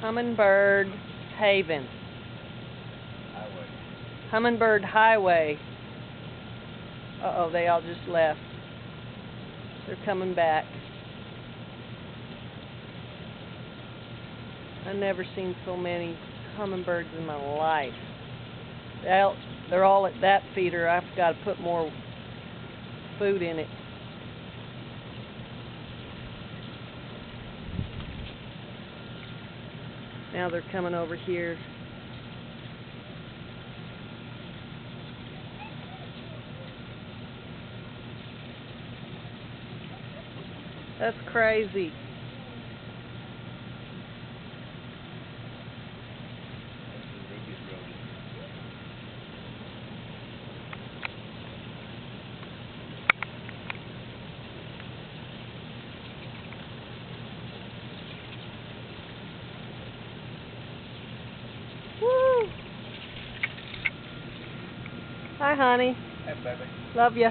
Hummingbird Haven. Highway. Hummingbird Highway. Uh-oh, they all just left. They're coming back. I've never seen so many hummingbirds in my life. They're all at that feeder. I've got to put more food in it. Now they're coming over here. That's crazy. Woo! Hi, honey. Hey, baby. Love ya.